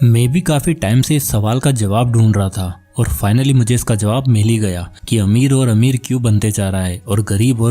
मैं भी काफी टाइम से इस सवाल का जवाब ढूंढ रहा था और फाइनली मुझे इसका जवाब मिल ही गया कि अमीर और अमीर क्यों बनते जा रहा है और गरीब।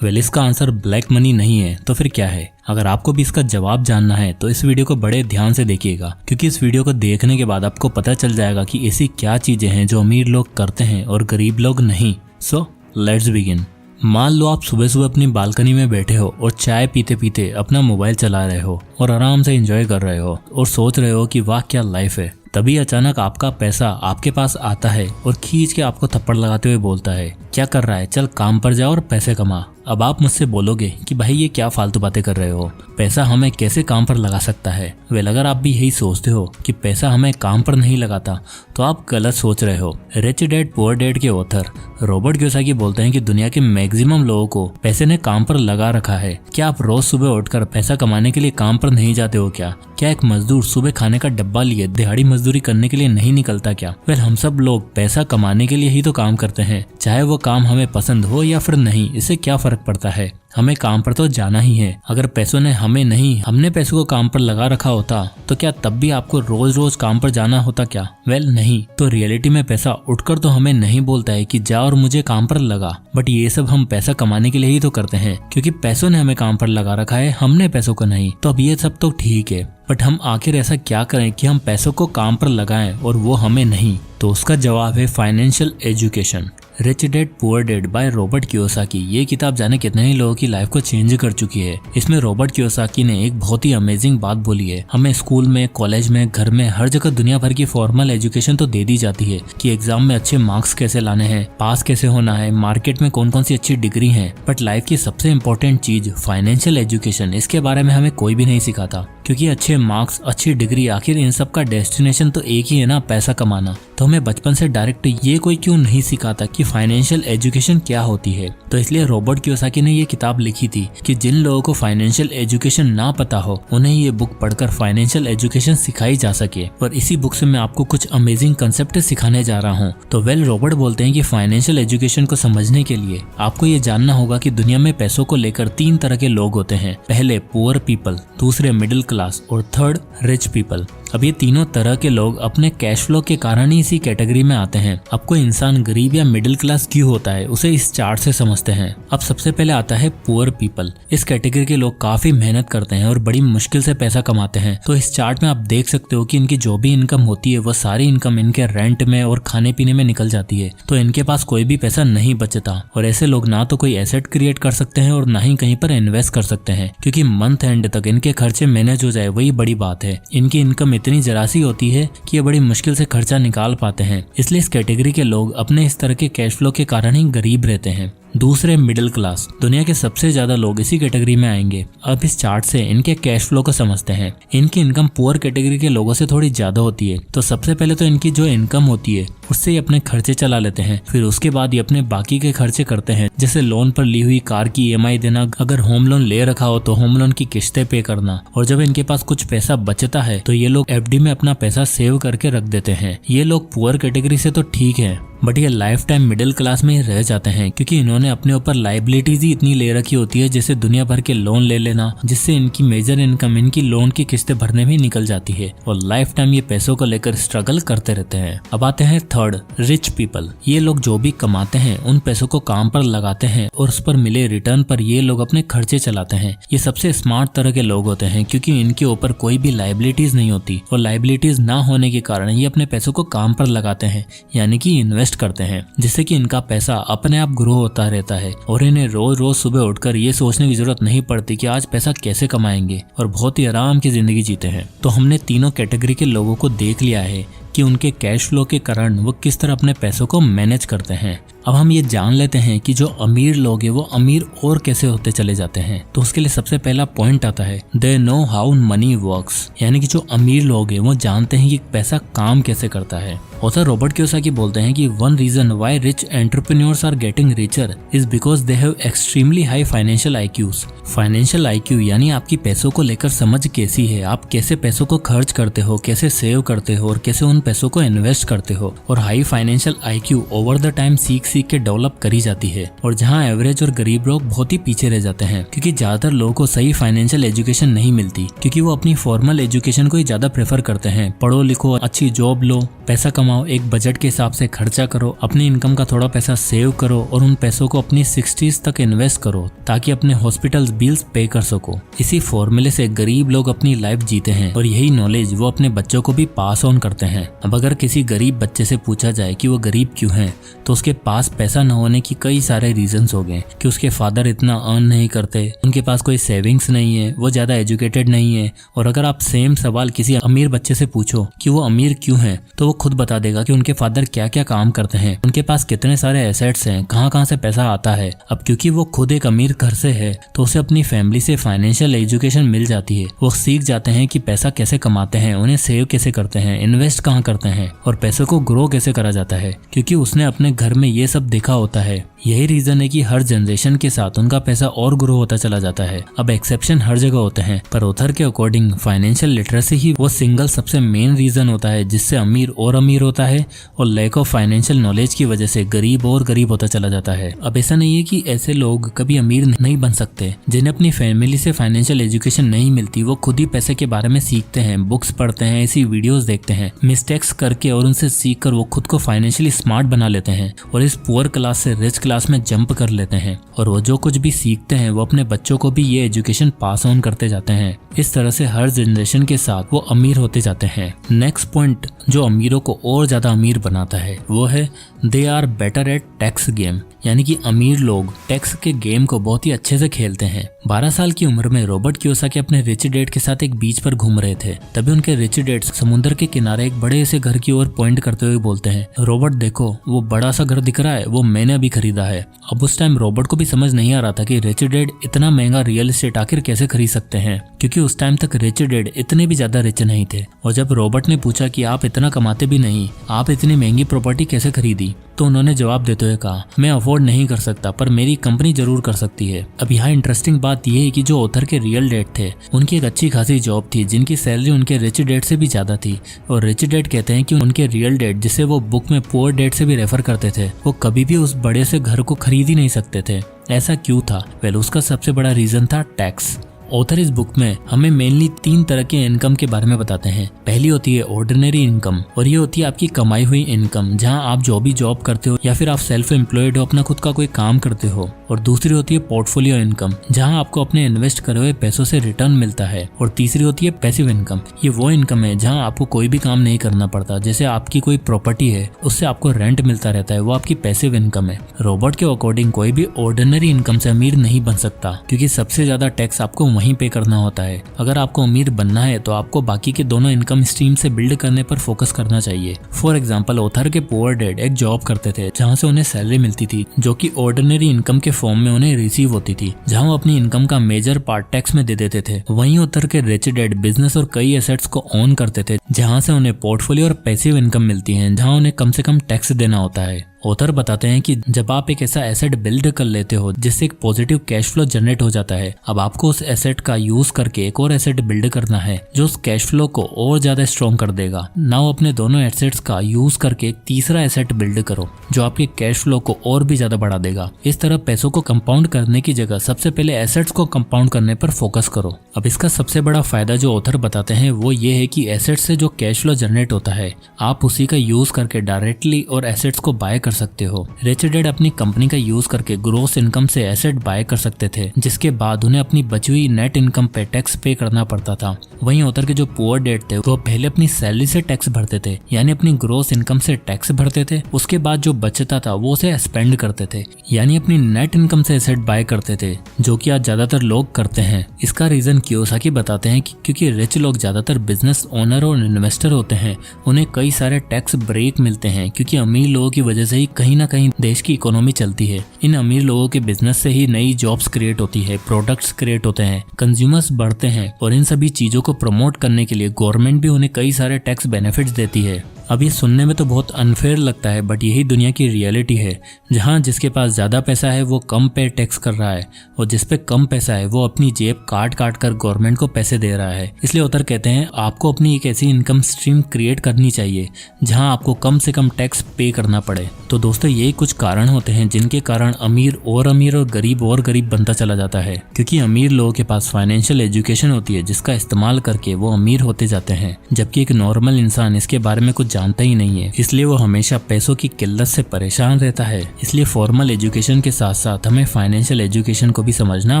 वेल, इसका आंसर ब्लैक मनी नहीं है तो फिर क्या है? अगर आपको भी इसका जवाब जानना है तो इस वीडियो को बड़े ध्यान से देखिएगा, क्योंकि इस वीडियो को देखने के बाद आपको पता चल जाएगा कि ऐसी क्या चीजें हैं जो अमीर लोग करते हैं और गरीब लोग नहीं। So let's begin. मान लो आप सुबह सुबह अपनी बालकनी में बैठे हो और चाय पीते पीते अपना मोबाइल चला रहे हो और आराम से एंजॉय कर रहे हो और सोच रहे हो कि वाह क्या लाइफ है। तभी अचानक आपका पैसा आपके पास आता है और खींच के आपको थप्पड़ लगाते हुए बोलता है, क्या कर रहा है, चल काम पर जा और पैसे कमा। अब आप मुझसे बोलोगे कि भाई ये क्या फालतू बातें कर रहे हो, पैसा हमें कैसे काम पर लगा सकता है। वेल, अगर आप भी यही सोचते हो कि पैसा हमें काम पर नहीं लगाता तो आप गलत सोच रहे हो। रिच डैड पुअर डैड के ऑथर रॉबर्ट कियोसाकी बोलते हैं कि दुनिया के मैक्सिमम लोगों को पैसे ने काम पर लगा रखा है। क्या आप रोज सुबह उठकर पैसा कमाने के लिए काम पर नहीं जाते हो क्या एक मजदूर सुबह खाने का डब्बा लिए दिहाड़ी मजदूरी करने के लिए नहीं निकलता क्या? वेल, हम सब लोग पैसा कमाने के लिए ही तो काम करते हैं, चाहे वो काम हमें पसंद हो या फिर नहीं, इससे क्या फर्क पड़ता है। हमें काम पर तो जाना ही है। अगर पैसों ने हमें नहीं, हमने पैसों को काम पर लगा रखा होता तो क्या तब भी आपको रोज रोज काम पर जाना होता क्या? वेल, नहीं। तो रियलिटी में पैसा उठकर तो हमें नहीं बोलता है कि जा और मुझे काम पर लगा, बट ये सब हम पैसा कमाने के लिए ही तो करते हैं, क्योंकि पैसों ने हमें काम पर लगा रखा है, हमने पैसों को नहीं। तो अब ये सब तो ठीक है, बट हम आखिर ऐसा क्या करें कि हम पैसों को काम पर लगाएं और वो हमें नहीं? तो उसका जवाब है financial education. Rich dad poor dad by Robert Kiyosaki. ये किताब जाने कितने ही लोगों की लाइफ को चेंज कर चुकी है। इसमें रॉबर्ट कियोसाकी ने एक बहुत ही अमेजिंग बात बोली है। हमें स्कूल में, कॉलेज में, घर में, हर जगह दुनिया भर की फॉर्मल एजुकेशन तो दे दी जाती है कि एग्जाम में अच्छे मार्क्स कैसे लाने हैं, पास कैसे होना है, मार्केट में कौन कौन सी अच्छी डिग्री है, बट लाइफ की सबसे इम्पोर्टेंट चीज फाइनेंशियल एजुकेशन, इसके बारे में हमें कोई भी नहीं सिखाता। क्योंकि अच्छे मार्क्स, अच्छी डिग्री, आखिर इन सब का डेस्टिनेशन तो एक ही है ना, पैसा कमाना। तो हमें बचपन से डायरेक्ट ये कोई क्यों नहीं सिखाता कि फाइनेंशियल एजुकेशन क्या होती है? तो इसलिए रॉबर्ट कियोसाकी ने ये किताब लिखी थी कि जिन लोगों को फाइनेंशियल एजुकेशन ना पता हो उन्हें ये बुक पढ़कर फाइनेंशियल एजुकेशन सिखाई जा सके। और इसी बुक से मैं आपको कुछ अमेजिंग कंसेप्ट सिखाने जा रहा हूँ। तो वेल, रॉबर्ट बोलते हैं कि फाइनेंशियल एजुकेशन को समझने के लिए आपको ये जानना होगा कि दुनिया में पैसों को लेकर 3 तरह के लोग होते हैं। पहले पुअर पीपल, दूसरे मिडिल क्लास और थर्ड रिच पीपल। अब ये तीनों तरह के लोग अपने कैश फ्लो के कारण ही इसी कैटेगरी में आते हैं। अब कोई इंसान गरीब या मिडिल क्लास क्यों होता है उसे इस चार्ट से समझते हैं। अब सबसे पहले आता है पुअर पीपल। इस कैटेगरी के लोग काफी मेहनत करते हैं और बड़ी मुश्किल से पैसा कमाते हैं। तो इस चार्ट में आप देख सकते हो कि इनकी जो भी इनकम होती है वो सारी इनकम इनके रेंट में और खाने पीने में निकल जाती है। तो इनके पास कोई भी पैसा नहीं बचता और ऐसे लोग ना तो कोई एसेट क्रिएट कर सकते हैं और ना ही कहीं पर इन्वेस्ट कर सकते हैं, क्योंकि मंथ एंड तक इनके खर्चे मैनेज हो जाए वही बड़ी बात है। इनकी इनकम इतनी जरा सी होती है कि ये बड़ी मुश्किल से खर्चा निकाल पाते हैं। इसलिए इस कैटेगरी के लोग अपने इस तरह के कैश फ्लो के कारण ही गरीब रहते हैं। दूसरे मिडिल क्लास। दुनिया के सबसे ज्यादा लोग इसी कैटेगरी में आएंगे। अब इस चार्ट से इनके कैश फ्लो को समझते हैं। इनकी इनकम पुअर कैटेगरी के लोगों से थोड़ी ज्यादा होती है। तो सबसे पहले तो इनकी जो इनकम होती है उससे ये अपने खर्चे चला लेते हैं, फिर उसके बाद ये अपने बाकी के खर्चे करते हैं, जैसे लोन पर ली हुई कार की EMI देना, अगर होम लोन ले रखा हो तो होम लोन की किस्तें पे करना। और जब इनके पास कुछ पैसा बचता है तो ये लोग FD में अपना पैसा सेव करके रख देते हैं। ये लोग पुअर कैटेगरी से तो ठीक है, बट ये लाइफ टाइम मिडिल क्लास में ही रह जाते हैं, क्योंकि इन्होंने अपने ऊपर लाइबिलिटीज ही इतनी ले रखी होती है, जैसे दुनिया भर के लोन ले लेना, जिससे इनकी मेजर इनकम इनकी लोन की किस्तें भरने में निकल जाती है और लाइफ टाइम ये पैसों को लेकर स्ट्रगल करते रहते हैं। अब आते हैं थर्ड रिच पीपल। ये लोग जो भी कमाते हैं उन पैसों को काम पर लगाते हैं और उस पर मिले रिटर्न पर ये लोग अपने खर्चे चलाते हैं। ये सबसे स्मार्ट तरह के लोग होते हैं, क्योंकि इनके ऊपर कोई भी लाइबिलिटीज नहीं होती और लाइबिलिटीज ना होने के कारण ये अपने पैसों को काम पर लगाते हैं, यानी कि इन्वेस्ट करते हैं, जिससे कि इनका पैसा अपने आप ग्रो होता रहता है और इन्हें रोज रोज सुबह उठकर ये सोचने की जरूरत नहीं पड़ती कि आज पैसा कैसे कमाएंगे, और बहुत ही आराम की जिंदगी जीते हैं। तो हमने तीनों कैटेगरी के लोगों को देख लिया है कि उनके कैश फ्लो के कारण वो किस तरह अपने पैसों को मैनेज करते हैं। अब हम ये जान लेते हैं कि जो अमीर लोग हैं वो अमीर और कैसे होते चले जाते हैं। तो उसके लिए सबसे पहला पॉइंट आता है they know how many works, यानी कि जो अमीर लोग हैं वो जानते हैं कि पैसा काम कैसे करता है। ऑथर रॉबर्ट कियोसाकी बोलते हैं कि one reason why rich entrepreneurs are getting richer is because they have extremely high financial IQs. Financial IQ यानी आपकी पैसों को लेकर समझ कैसी है, आप कैसे पैसों को खर्च करते हो, कैसे सेव करते हो और कैसे उन पैसों को इन्वेस्ट करते हो। और high financial IQ over the time सीख के डेवलप करी जाती है। और जहाँ एवरेज और गरीब लोग बहुत ही पीछे रह जाते हैं, क्योंकि ज्यादातर लोगों को सही फाइनेंशियल एजुकेशन नहीं मिलती, क्योंकि वो अपनी फॉर्मल एजुकेशन को ही ज्यादा प्रेफर करते हैं। पढ़ो लिखो, अच्छी जॉब लो, पैसा कमाओ, एक बजट के हिसाब से खर्चा करो, अपनी इनकम का थोड़ा पैसा सेव करो और उन पैसों को अपनी 60s तक इन्वेस्ट करो ताकि अपने हॉस्पिटल बिल्स पे कर सको। इसी फॉर्मूले से गरीब लोग अपनी लाइफ जीते हैं और यही नॉलेज वो अपने बच्चों को भी पास ऑन करते हैं। अब अगर किसी गरीब बच्चे से पूछा जाए कि वो गरीब क्यों है, तो उसके पास पैसा न होने की कई सारे रीजंस हो गए कि उसके फादर इतना अर्न नहीं करते, उनके पास कोई सेविंग्स नहीं है, वो ज्यादा एजुकेटेड नहीं है। और अगर आप सेम सवाल किसी अमीर बच्चे से पूछो कि वो अमीर क्यों है, तो वो खुद बता देगा कि उनके फादर क्या क्या काम करते हैं, उनके पास कितने सारे एसेट्स हैं, कहाँ से पैसा आता है। अब क्योंकि वो खुद एक अमीर घर से है तो उसे अपनी फैमिली से फाइनेंशियल एजुकेशन मिल जाती है। वो सीख जाते हैं कि पैसा कैसे कमाते हैं, उन्हें सेव कैसे करते हैं, इन्वेस्ट कहाँ करते हैं और पैसों को ग्रो कैसे करा जाता है, क्योंकि उसने अपने घर में ये सब देखा होता है। यही रीजन है कि हर जनरेशन के साथ उनका पैसा और ग्रो होता चला जाता है। अब एक्सेप्शन हर जगह होते हैं, पर ऑथर के अकॉर्डिंग फाइनेंशियल लिटरेसी ही वो सिंगल सबसे मेन रीजन होता है जिससे अमीर और अमीर होता है और लैक ऑफ फाइनेंशियल नॉलेज की वजह से गरीब और गरीब होता चला जाता है। अब ऐसा नहीं है कि ऐसे लोग कभी अमीर नहीं बन सकते। जिन्हें अपनी फैमिली से फाइनेंशियल एजुकेशन नहीं मिलती, वो खुद ही पैसे के बारे में सीखते हैं, बुक्स पढ़ते हैं, ऐसी वीडियोस देखते हैं, मिस्टेक्स करके और उनसे सीख कर वो खुद को फाइनेंशियली स्मार्ट बना लेते हैं और इस पुअर क्लास से रिच क्लास में जंप कर लेते हैं। और वो जो कुछ भी सीखते हैं वो अपने बच्चों को भी ये एजुकेशन पास ऑन करते जाते हैं। इस तरह से हर जनरेशन के साथ वो अमीर होते जाते हैं। नेक्स्ट पॉइंट जो अमीरों को और ज्यादा अमीर बनाता है वो है they are better at tax game, यानी कि अमीर लोग टैक्स के गेम को बहुत ही अच्छे से खेलते हैं। 12 साल की उम्र में रॉबर्ट कियोसाकी अपने रिच डैड के साथ एक बीच पर घूम रहे थे। तभी उनके रिच डैड समुद्र के किनारे एक बड़े से घर की ओर पॉइंट करते हुए बोलते हैं, रॉबर्ट देखो वो बड़ा सा घर दिख रहा है, वो मैंने अभी खरीदा है। अब उस टाइम रॉबर्ट को भी समझ नहीं आ रहा था कि रिच डैड इतना महंगा रियल एस्टेट आखिर कैसे खरीद सकते हैं, क्योंकि उस टाइम तक रिच डैड इतने भी ज्यादा रिच नहीं थे। और जब रॉबर्ट ने पूछा कि आप इतना कमाते भी नहीं, आप इतनी महंगी प्रॉपर्टी कैसे खरीदी, तो उन्होंने जवाब देते हुए कहा, मैं अफोर्ड नहीं कर सकता पर मेरी कंपनी जरूर कर सकती है। अब यहाँ इंटरेस्टिंग बात यह है कि जो ऑथर के रियल डैड थे उनकी एक अच्छी खासी जॉब थी जिनकी सैलरी उनके रिच डैड से भी ज्यादा थी। और रिच डैड कहते हैं कि उनके रियल डैड, जिसे वो बुक में पुअर डैड से भी रेफर करते थे, वो कभी भी उस बड़े से घर को खरीद ही नहीं सकते थे। ऐसा क्यों था? वेल, उसका सबसे बड़ा रीजन था टैक्स। ऑथर इस बुक में हमें मेनली 3 तरह के इनकम के बारे में बताते हैं। पहली होती है ऑर्डिनरी इनकम, और ये होती है आपकी कमाई हुई इनकम, जहां आप जो भी जॉब करते हो या फिर आप सेल्फ एम्प्लॉयड हो, अपना खुद का कोई काम करते हो। और दूसरी होती है पोर्टफोलियो इनकम, जहां आपको अपने इन्वेस्ट करे हुए पैसों से रिटर्न मिलता है। और तीसरी होती है पैसिव इनकम। ये वो इनकम है जहां आपको कोई भी काम नहीं करना पड़ता, जैसे आपकी कोई प्रॉपर्टी है उससे आपको रेंट मिलता रहता है, वो आपकी पैसिव इनकम है। रॉबर्ट के अकॉर्डिंग कोई भी ऑर्डिनरी इनकम से अमीर नहीं बन सकता, क्योंकि सबसे ज्यादा टैक्स आपको वहीं पे करना होता है। अगर आपको अमीर बनना है तो आपको बाकी के दोनों इनकम स्ट्रीम से बिल्ड करने पर फोकस करना चाहिए। फॉर एग्जांपल, ऑथर के पुअर डैड एक जॉब करते थे जहां से उन्हें सैलरी मिलती थी, जो कि ऑर्डिनरी इनकम के फॉर्म में उन्हें रिसीव होती थी, जहां वो अपनी इनकम का मेजर पार्ट टैक्स में दे देते थे। वहीं ऑथर के रिच डैड बिजनेस और कई एसेट्स को ओन करते थे, जहां से उन्हें पोर्टफोलियो और पैसिव इनकम मिलती है, जहां उन्हें कम से कम टैक्स देना होता है। ऑथर बताते हैं कि जब आप एक ऐसा एसेट बिल्ड कर लेते हो जिससे एक पॉजिटिव कैश फ्लो जनरेट हो जाता है, अब आपको उस एसेट का यूज करके एक और एसेट बिल्ड करना है जो उस कैश फ्लो को और ज्यादा स्ट्रॉन्ग कर देगा। नाउ अपने दोनों एसेट्स का यूज करके एक तीसरा एसेट बिल्ड करो जो आपके कैश फ्लो को और भी ज्यादा बढ़ा देगा। इस तरह पैसों को कंपाउंड करने की जगह सबसे पहले एसेट्स को कंपाउंड करने पर फोकस करो। अब इसका सबसे बड़ा फायदा जो ऑथर बताते हैं वो ये है कि एसेट से जो कैश फ्लो जनरेट होता है आप उसी का यूज करके डायरेक्टली और एसेट्स को बाय कर सकते हो। रिच डैड अपनी कंपनी का यूज करके ग्रोस इनकम से एसेट बाय कर सकते थे, जिसके बाद उन्हें अपनी बची हुई नेट इनकम पे टैक्स पे करना पड़ता था। वहीं ऑथर के जो पुअर डैड थे वो पहले अपनी सैलरी से टैक्स भरते थे, यानी अपनी ग्रोस इनकम से टैक्स भरते थे, उसके बाद जो बचता था वो उसे स्पेंड करते थे, यानी अपनी नेट इनकम से एसेट बाय करते थे, जो कि आज ज्यादातर लोग करते हैं। इसका रीजन कियोसाकी बताते हैं कि क्योंकि रिच लोग ज्यादातर बिजनेस ओनर और इन्वेस्टर होते हैं, उन्हें कई सारे टैक्स ब्रेक मिलते हैं, क्योंकि अमीर लोगों की वजह से ही कहीं ना कहीं देश की इकोनॉमी चलती है। इन अमीर लोगों के बिजनेस से ही नई जॉब्स क्रिएट होती है, प्रोडक्ट्स क्रिएट होते हैं, कंज्यूमर्स बढ़ते हैं, और इन सभी चीजों को प्रमोट करने के लिए गवर्नमेंट भी उन्हें कई सारे टैक्स बेनिफिट्स देती है। अब ये सुनने में तो बहुत अनफेयर लगता है, बट यही दुनिया की रियलिटी है, जहाँ जिसके पास ज़्यादा पैसा है वो कम पे टैक्स कर रहा है और जिस पे कम पैसा है वो अपनी जेब काट काट कर गवर्नमेंट को पैसे दे रहा है। इसलिए ऑथर कहते हैं आपको अपनी एक ऐसी इनकम स्ट्रीम क्रिएट करनी चाहिए जहाँ आपको कम से कम टैक्स पे करना पड़े। तो दोस्तों यही कुछ कारण होते हैं जिनके कारण अमीर और गरीब बनता चला जाता है, क्योंकि अमीर लोगों के पास फाइनेंशियल एजुकेशन होती है जिसका इस्तेमाल करके वो अमीर होते जाते हैं, जबकि एक नॉर्मल इंसान इसके बारे में कुछ जानता ही नहीं है, इसलिए वो हमेशा पैसों की किल्लत से परेशान रहता है। इसलिए फॉर्मल एजुकेशन के साथ साथ हमें फाइनेंशियल एजुकेशन को भी समझना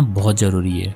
बहुत जरूरी है।